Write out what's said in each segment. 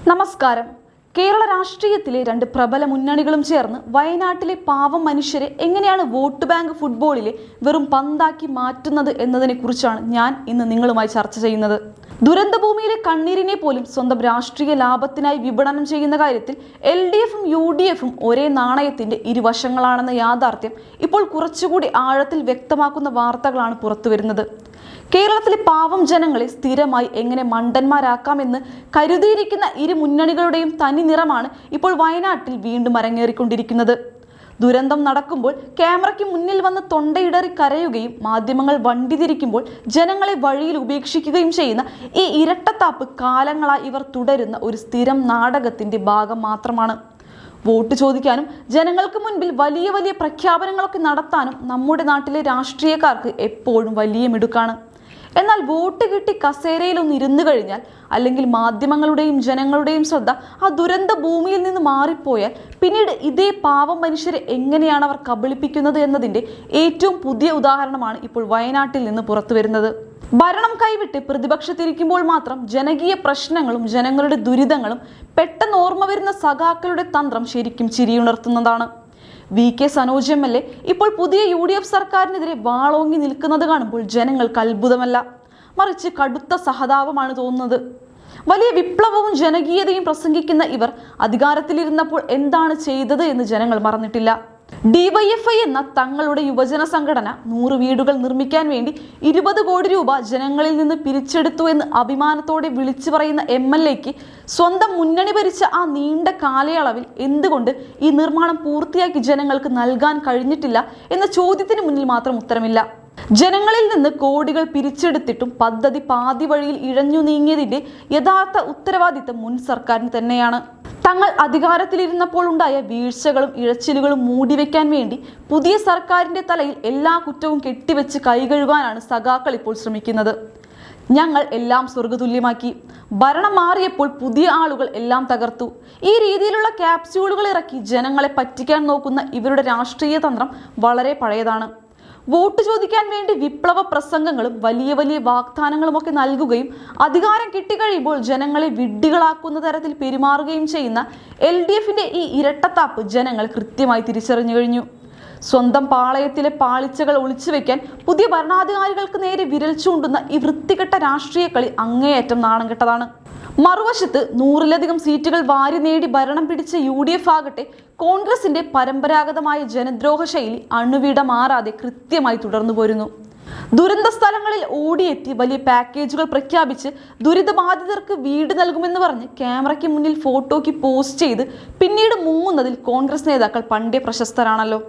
നമസ്കാരം. കേരള രാഷ്ട്രീയത്തിലെ രണ്ട് പ്രബല മുന്നണികളും ചേർന്ന് വയനാട്ടിലെ പാവം മനുഷ്യരെ എങ്ങനെയാണ് വോട്ട് ബാങ്ക് ഫുട്ബോളിലെ വെറും പന്താക്കി മാറ്റുന്നത് എന്നതിനെ കുറിച്ചാണ് ഞാൻ ഇന്ന് നിങ്ങളുമായി ചർച്ച ചെയ്യുന്നത്. ദുരന്തഭൂമിയിലെ കണ്ണീരിനെ പോലും സ്വന്തം രാഷ്ട്രീയ ലാഭത്തിനായി വിപണനം ചെയ്യുന്ന കാര്യത്തിൽ LDFും UDFും ഒരേ നാണയത്തിന്റെ ഇരുവശങ്ങളാണെന്ന യാഥാർത്ഥ്യം ഇപ്പോൾ കുറച്ചുകൂടി ആഴത്തിൽ വ്യക്തമാക്കുന്ന വാർത്തകളാണ് പുറത്തുവരുന്നത്. കേരളത്തിലെ പാവം ജനങ്ങളെ സ്ഥിരമായി എങ്ങനെ മണ്ടന്മാരാക്കാമെന്ന് കരുതിയിരിക്കുന്ന ഇരു മുന്നണികളുടെയും തനി നിറമാണ് ഇപ്പോൾ വയനാട്ടിൽ വീണ്ടും അരങ്ങേറിക്കൊണ്ടിരിക്കുന്നത്. ദുരന്തം നടക്കുമ്പോൾ ക്യാമറയ്ക്ക് മുന്നിൽ വന്ന് തൊണ്ടയിടറി കരയുകയും മാധ്യമങ്ങൾ വണ്ടി തിരിക്കുമ്പോൾ ജനങ്ങളെ വഴിയിൽ ഉപേക്ഷിക്കുകയും ചെയ്യുന്ന ഈ ഇരട്ടത്താപ്പ് കാലങ്ങളായി ഇവർ തുടരുന്ന ഒരു സ്ഥിരം നാടകത്തിന്റെ ഭാഗം മാത്രമാണ്. വോട്ട് ചോദിക്കാനും ജനങ്ങൾക്ക് മുൻപിൽ വലിയ വലിയ പ്രഖ്യാപനങ്ങളൊക്കെ നടത്താനും നമ്മുടെ നാട്ടിലെ രാഷ്ട്രീയക്കാർക്ക് എപ്പോഴും വലിയ മിടുക്കാണ്. എന്നാൽ വോട്ട് കിട്ടി കസേരയിലൊന്ന് ഇരുന്നു കഴിഞ്ഞാൽ, അല്ലെങ്കിൽ മാധ്യമങ്ങളുടെയും ജനങ്ങളുടെയും ശ്രദ്ധ ആ ദുരന്ത ഭൂമിയിൽ നിന്ന് മാറിപ്പോയാൽ, പിന്നീട് ഇതേ പാവം മനുഷ്യരെ എങ്ങനെയാണ് അവർ കബളിപ്പിക്കുന്നത് എന്നതിൻ്റെ ഏറ്റവും പുതിയ ഉദാഹരണമാണ് ഇപ്പോൾ വയനാട്ടിൽ നിന്ന് പുറത്തു വരുന്നത്. ഭരണം കൈവിട്ട് പ്രതിപക്ഷത്തിരിക്കുമ്പോൾ മാത്രം ജനകീയ പ്രശ്നങ്ങളും ജനങ്ങളുടെ ദുരിതങ്ങളും പെട്ടെന്ന് ഓർമ്മ വരുന്ന സഖാക്കളുടെ തന്ത്രം ശരിക്കും ചിരിയുണർത്തുന്നതാണ്. VK സനോജ് MLA ഇപ്പോൾ പുതിയ UDF സർക്കാരിനെതിരെ വാളോങ്ങി നിൽക്കുന്നത് കാണുമ്പോൾ ജനങ്ങൾക്ക് അത്ഭുതമല്ല, മറിച്ച് കടുത്ത സഹതാപമാണ് തോന്നുന്നത്. വലിയ വിപ്ലവവും ജനകീയതയും പ്രസംഗിക്കുന്ന ഇവർ അധികാരത്തിലിരുന്നപ്പോൾ എന്താണ് ചെയ്തത് എന്ന് ജനങ്ങൾ മറന്നിട്ടില്ല. DYFI എന്ന തങ്ങളുടെ യുവജന സംഘടന 100 വീടുകൾ നിർമ്മിക്കാൻ വേണ്ടി 20 കോടി രൂപ ജനങ്ങളിൽ നിന്ന് പിരിച്ചെടുത്തു എന്ന് അഭിമാനത്തോടെ വിളിച്ചു പറയുന്ന MLAക്ക് സ്വന്തം മുന്നണി ഭരിച്ച ആ നീണ്ട കാലയളവിൽ എന്തുകൊണ്ട് ഈ നിർമ്മാണം പൂർത്തിയാക്കി ജനങ്ങൾക്ക് നൽകാൻ കഴിഞ്ഞിട്ടില്ല എന്ന ചോദ്യത്തിന് മുന്നിൽ മാത്രം ഉത്തരമില്ല. ജനങ്ങളിൽ നിന്ന് കോടികൾ പിരിച്ചെടുത്തിട്ടും പദ്ധതി പാതി വഴിയിൽ ഇഴഞ്ഞു നീങ്ങിയതിന്റെ യഥാർത്ഥ ഉത്തരവാദിത്തം മുൻ സർക്കാരിന് തന്നെയാണ്. തങ്ങൾ അധികാരത്തിലിരുന്നപ്പോൾ ഉണ്ടായ വീഴ്ചകളും ഇഴച്ചിലുകളും മൂടിവെക്കാൻ വേണ്ടി പുതിയ സർക്കാരിന്റെ തലയിൽ എല്ലാ കുറ്റവും കെട്ടിവെച്ച് കൈകഴുകാനാണ് സഖാക്കൾ ഇപ്പോൾ ശ്രമിക്കുന്നത്. ഞങ്ങൾ എല്ലാം സ്വർഗതുല്യമാക്കി, ഭരണം മാറിയപ്പോൾ പുതിയ ആളുകൾ എല്ലാം തകർത്തു, ഈ രീതിയിലുള്ള ക്യാപ്സ്യൂളുകൾ ഇറക്കി ജനങ്ങളെ പറ്റിക്കാൻ നോക്കുന്ന ഇവരുടെ രാഷ്ട്രീയ തന്ത്രം വളരെ പഴയതാണ്. വോട്ട് ചോദിക്കാൻ വേണ്ടി വിപ്ലവ പ്രസംഗങ്ങളും വലിയ വലിയ വാഗ്ദാനങ്ങളുമൊക്കെ നൽകുകയും അധികാരം കിട്ടിക്കഴിയുമ്പോൾ ജനങ്ങളെ വിഡ്ഢികളാക്കുന്ന തരത്തിൽ പെരുമാറുകയും ചെയ്യുന്ന LDFന്റെ ഈ ഇരട്ടത്താപ്പ് ജനങ്ങൾ കൃത്യമായി തിരിച്ചറിഞ്ഞു കഴിഞ്ഞു. സ്വന്തം പാളയത്തിലെ പാളിച്ചകൾ ഒളിച്ചു വെക്കാൻ പുതിയ ഭരണാധികാരികൾക്ക് നേരെ വിരൽ ചൂണ്ടുന്ന ഈ വൃത്തികെട്ട രാഷ്ട്രീയ കളി അങ്ങേയറ്റം നാണം കെട്ടതാണ്. മറുവശത്ത് 100-ലധികം സീറ്റുകൾ വാരി നേടി ഭരണം പിടിച്ച UDF ആകട്ടെ കോൺഗ്രസിന്റെ പരമ്പരാഗതമായ ജനദ്രോഹ ശൈലി അണുവിട മാറാതെ കൃത്യമായി തുടർന്നു പോരുന്നു. ദുരന്ത സ്ഥലങ്ങളിൽ ഓടിയെത്തി വലിയ പാക്കേജുകൾ പ്രഖ്യാപിച്ച് ദുരിതബാധിതർക്ക് വീട് നൽകുമെന്ന് പറഞ്ഞ് ക്യാമറയ്ക്ക് മുന്നിൽ ഫോട്ടോയ്ക്ക് പോസ്റ്റ് ചെയ്ത് പിന്നീട് മുങ്ങുന്നതിൽ കോൺഗ്രസ് നേതാക്കൾ പണ്ടേ പ്രശസ്തരാണല്ലോ.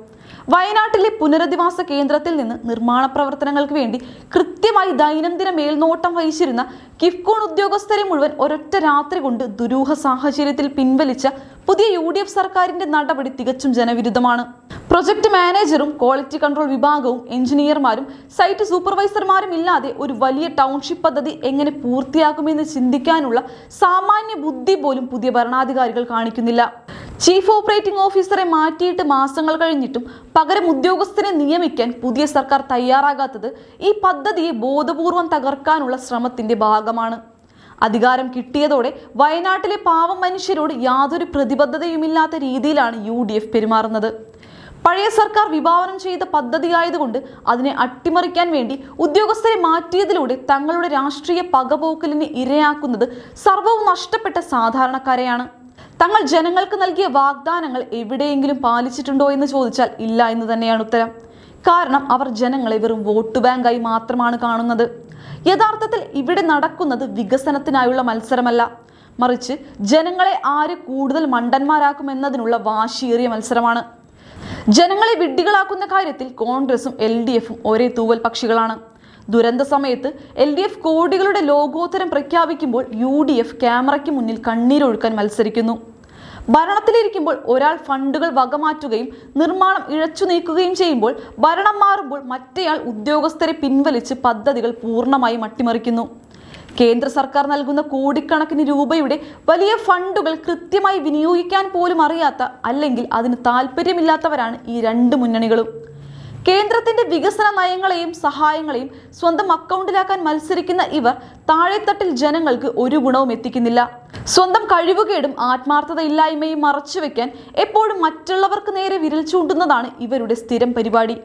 വയനാട്ടിലെ പുനരധിവാസ കേന്ദ്രത്തിൽ നിന്ന് നിർമ്മാണ പ്രവർത്തനങ്ങൾക്ക് വേണ്ടി കൃത്യമായി ദൈനംദിന മേൽനോട്ടം വഹിച്ചിരുന്ന കിഫ്കോൺ ഉദ്യോഗസ്ഥരെ മുഴുവൻ ഒരൊറ്റ രാത്രി കൊണ്ട് ദുരൂഹ സാഹചര്യത്തിൽ പിൻവലിച്ച പുതിയ UDF സർക്കാരിന്റെ നടപടി തികച്ചും ജനവിരുദ്ധമാണ്. പ്രൊജക്ട് മാനേജറും ക്വാളിറ്റി കൺട്രോൾ വിഭാഗവും എഞ്ചിനീയർമാരും സൈറ്റ് സൂപ്പർവൈസർമാരും ഇല്ലാതെ ഒരു വലിയ ടൗൺഷിപ്പ് പദ്ധതി എങ്ങനെ പൂർത്തിയാക്കുമെന്ന് ചിന്തിക്കാനുള്ള സാമാന്യ ബുദ്ധി പോലും പുതിയ ഭരണാധികാരികൾ കാണിക്കുന്നില്ല. ചീഫ് ഓപ്പറേറ്റിംഗ് ഓഫീസറെ മാറ്റിയിട്ട് മാസങ്ങൾ കഴിഞ്ഞിട്ടും പകരം ഉദ്യോഗസ്ഥരെ നിയമിക്കാൻ പുതിയ സർക്കാർ തയ്യാറാകാത്തത് ഈ പദ്ധതിയെ ബോധപൂർവം തകർക്കാനുള്ള ശ്രമത്തിന്റെ ഭാഗമാണ്. അധികാരം കിട്ടിയതോടെ വയനാട്ടിലെ പാവം മനുഷ്യരോട് യാതൊരു പ്രതിബദ്ധതയുമില്ലാത്ത രീതിയിലാണ് UDF പെരുമാറുന്നത്. പഴയ സർക്കാർ വിഭാവനം ചെയ്ത പദ്ധതിയായതുകൊണ്ട് അതിനെ അട്ടിമറിക്കാൻ വേണ്ടി ഉദ്യോഗസ്ഥരെ മാറ്റിയതിലൂടെ തങ്ങളുടെ രാഷ്ട്രീയ പകപോക്കലിന് ഇരയാക്കുന്നത് സർവ്വവും നഷ്ടപ്പെട്ട സാധാരണക്കാരെയാണ്. തങ്ങൾ ജനങ്ങൾക്ക് നൽകിയ വാഗ്ദാനങ്ങൾ എവിടെയെങ്കിലും പാലിച്ചിട്ടുണ്ടോ എന്ന് ചോദിച്ചാൽ ഇല്ല എന്ന് തന്നെയാണ് ഉത്തരം. കാരണം അവർ ജനങ്ങളെ വെറും വോട്ട് ബാങ്കായി മാത്രമാണ് കാണുന്നത്. യഥാർത്ഥത്തിൽ ഇവിടെ നടക്കുന്നത് വികസനത്തിനായുള്ള മത്സരമല്ല, മറിച്ച് ജനങ്ങളെ ആര് കൂടുതൽ മണ്ടന്മാരാക്കുമെന്നതിനുള്ള വാശിയേറിയ മത്സരമാണ്. ജനങ്ങളെ വിഡ്ഢികളാക്കുന്ന കാര്യത്തിൽ കോൺഗ്രസും LDFും ഒരേ തൂവൽ പക്ഷികളാണ്. ദുരന്ത സമയത്ത് LDF കോടികളുടെ ലോകോത്തരം പ്രഖ്യാപിക്കുമ്പോൾ UDF ക്യാമറയ്ക്ക് മുന്നിൽ കണ്ണീരൊഴുക്കാൻ മത്സരിക്കുന്നു. ഭരണത്തിലിരിക്കുമ്പോൾ ഒരാൾ ഫണ്ടുകൾ വകമാറ്റുകയും നിർമ്മാണം ഇഴച്ചു നീക്കുകയും ചെയ്യുമ്പോൾ, ഭരണം മാറുമ്പോൾ മറ്റേയാൾ ഉദ്യോഗസ്ഥരെ പിൻവലിച്ച് പദ്ധതികൾ പൂർണ്ണമായും അട്ടിമറിക്കുന്നു. കേന്ദ്ര സർക്കാർ നൽകുന്ന കോടിക്കണക്കിന് രൂപയുടെ വലിയ ഫണ്ടുകൾ കൃത്യമായി വിനിയോഗിക്കാൻ പോലും അറിയാത്ത, അല്ലെങ്കിൽ അതിന് താല്പര്യമില്ലാത്തവരാണ് ഈ രണ്ട് മുന്നണികളും. കേന്ദ്രത്തിന്റെ വികസന നയങ്ങളെയും സഹായങ്ങളെയും സ്വന്തം അക്കൗണ്ടിലാക്കാൻ മത്സരിക്കുന്ന ഇവർ താഴെത്തട്ടിൽ ജനങ്ങൾക്ക് ഒരു ഗുണവും എത്തിക്കുന്നില്ല. സ്വന്തം കഴിവുകേടും ആത്മാർത്ഥതയില്ലായ്മയും മറച്ചുവെക്കാൻ എപ്പോഴും മറ്റുള്ളവർക്ക് നേരെ വിരൽ ചൂണ്ടുന്നതാണ് ഇവരുടെ സ്ഥിരം പരിപാടി.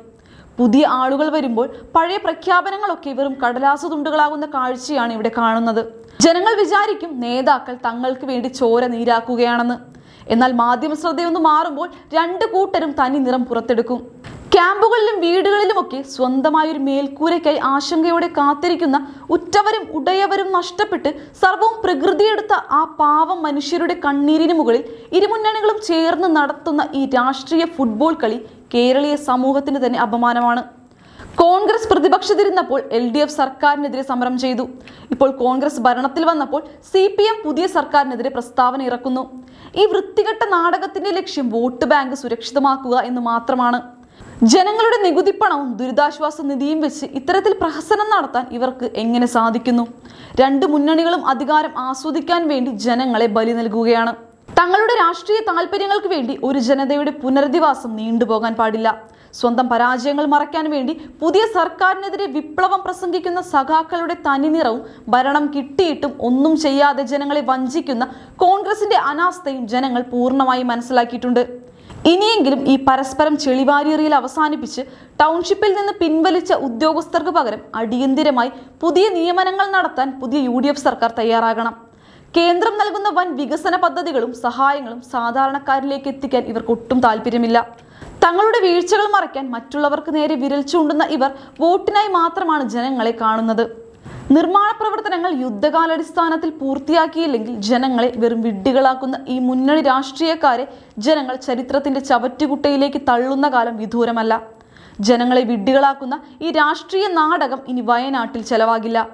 പുതിയ ആളുകൾ വരുമ്പോൾ പഴയ പ്രഖ്യാപനങ്ങളൊക്കെ വെറും കടലാസു തുണ്ടുകളാകുന്ന കാഴ്ചയാണ് ഇവിടെ കാണുന്നത്. ജനങ്ങൾ വിചാരിക്കും നേതാക്കൾ തങ്ങൾക്ക് വേണ്ടി ചോര നീരാക്കുകയാണെന്ന്. എന്നാൽ മാധ്യമ ശ്രദ്ധയൊന്ന് മാറുമ്പോൾ രണ്ടു കൂട്ടരും തനി നിറം പുറത്തെടുക്കും. ക്യാമ്പുകളിലും വീടുകളിലുമൊക്കെ സ്വന്തമായൊരു മേൽക്കൂരയ്ക്കായി ആശങ്കയോടെ കാത്തിരിക്കുന്ന ഉറ്റവരും ഉടയവരും നഷ്ടപ്പെട്ട് സർവവും പ്രകൃതിയെടുത്ത ആ പാവം മനുഷ്യരുടെ കണ്ണീരിന് മുകളിൽ ഇരുമുന്നണികളും ചേർന്ന് നടത്തുന്ന ഈ രാഷ്ട്രീയ ഫുട്ബോൾ കളി കേരളീയ സമൂഹത്തിന് തന്നെ അപമാനമാണ്. കോൺഗ്രസ് പ്രതിപക്ഷത്തിരുന്നപ്പോൾ LDF സർക്കാരിനെതിരെ സമരം ചെയ്തു. ഇപ്പോൾ കോൺഗ്രസ് ഭരണത്തിൽ വന്നപ്പോൾ CPM പുതിയ സർക്കാരിനെതിരെ പ്രസ്താവന ഇറക്കുന്നു. ഈ വൃത്തികെട്ട നാടകത്തിന്റെ ലക്ഷ്യം വോട്ട് ബാങ്ക് സുരക്ഷിതമാക്കുക എന്ന് മാത്രമാണ്. ജനങ്ങളുടെ നികുതിപ്പണവും ദുരിതാശ്വാസ നിധിയും വെച്ച് ഇത്തരത്തിൽ പ്രഹസനം നടത്താൻ ഇവർക്ക് എങ്ങനെ സാധിക്കുന്നു? രണ്ട് മുന്നണികളും അധികാരം ആസ്വദിക്കാൻ വേണ്ടി ജനങ്ങളെ ബലി നൽകുകയാണ്. തങ്ങളുടെ രാഷ്ട്രീയ താല്പര്യങ്ങൾക്ക് വേണ്ടി ഒരു ജനതയുടെ പുനരധിവാസം നീണ്ടുപോകാൻ പാടില്ല. സ്വന്തം പരാജയങ്ങൾ മറയ്ക്കാൻ വേണ്ടി പുതിയ സർക്കാരിനെതിരെ വിപ്ലവം പ്രസംഗിക്കുന്ന സഖാക്കളുടെ തനിനിറവും ഭരണം കിട്ടിയിട്ടും ഒന്നും ചെയ്യാതെ ജനങ്ങളെ വഞ്ചിക്കുന്ന കോൺഗ്രസിന്റെ അനാസ്ഥയും ജനങ്ങൾ പൂർണ്ണമായി മനസ്സിലാക്കിയിട്ടുണ്ട്. ഇനിയെങ്കിലും ഈ പരസ്പരം ചെളിവാരിയെറിയൽ അവസാനിപ്പിച്ച് ടൗൺഷിപ്പിൽ നിന്ന് പിൻവലിച്ച ഉദ്യോഗസ്ഥർക്ക് പകരം അടിയന്തിരമായി പുതിയ നിയമനങ്ങൾ നടത്താൻ പുതിയ UDF സർക്കാർ തയ്യാറാകണം. കേന്ദ്രം നൽകുന്ന വൻ വികസന പദ്ധതികളും സഹായങ്ങളും സാധാരണക്കാരിലേക്ക് എത്തിക്കാൻ ഇവർക്ക് ഒട്ടും താല്പര്യമില്ല. തങ്ങളുടെ വീഴ്ചകൾ മറയ്ക്കാൻ മറ്റുള്ളവർക്ക് നേരെ വിരൽ ചൂണ്ടുന്ന ഇവർ വോട്ടിനായി മാത്രമാണ് ജനങ്ങളെ കാണുന്നത്. നിർമ്മാണ പ്രവർത്തനങ്ങൾ യുദ്ധകാലാടിസ്ഥാനത്തിൽ പൂർത്തിയാക്കിയില്ലെങ്കിൽ ജനങ്ങളെ വെറും വിഡ്ഢികളാക്കുന്ന ഈ മുന്നണി രാഷ്ട്രീയക്കാരെ ജനങ്ങൾ ചരിത്രത്തിന്റെ ചവറ്റുകുട്ടയിലേക്ക് തള്ളുന്ന കാലം വിദൂരമല്ല. ജനങ്ങളെ വിഡ്ഢികളാക്കുന്ന ഈ രാഷ്ട്രീയ നാടകം ഇനി വയനാട്ടിൽ ചെലവാകില്ല.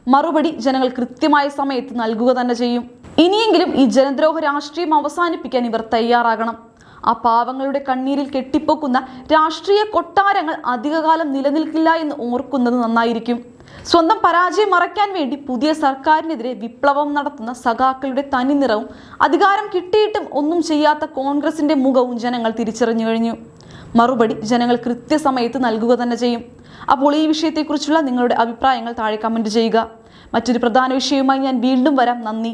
മറുപടി ജനങ്ങൾ കൃത്യമായ സമയത്ത് നൽകുക തന്നെ ചെയ്യും. ഇനിയെങ്കിലും ഈ ജനദ്രോഹ രാഷ്ട്രീയം അവസാനിപ്പിക്കാൻ ഇവർ തയ്യാറാകണം. ആ പാവങ്ങളുടെ കണ്ണീരിൽ കെട്ടിപ്പൊക്കുന്ന രാഷ്ട്രീയ കൊട്ടാരങ്ങൾ അധികകാലം നിലനിൽക്കില്ല എന്ന് ഓർക്കുന്നത് നന്നായിരിക്കും. സ്വന്തം പരാജയം മറയ്ക്കാൻ വേണ്ടി പുതിയ സർക്കാരിനെതിരെ വിപ്ലവം നടത്തുന്ന സഖാക്കളുടെ തനിനിറവും അധികാരം കിട്ടിയിട്ടും ഒന്നും ചെയ്യാത്ത കോൺഗ്രസിന്റെ മുഖവും ജനങ്ങൾ തിരിച്ചറിഞ്ഞു കഴിഞ്ഞു. മറുപടി ജനങ്ങൾ കൃത്യസമയത്ത് നൽകുക തന്നെ ചെയ്യും. അപ്പോൾ ഈ വിഷയത്തെക്കുറിച്ചുള്ള നിങ്ങളുടെ അഭിപ്രായങ്ങൾ താഴെ കമന്റ് ചെയ്യുക. മറ്റൊരു പ്രധാന വിഷയവുമായി ഞാൻ വീണ്ടും വരാം. നന്ദി.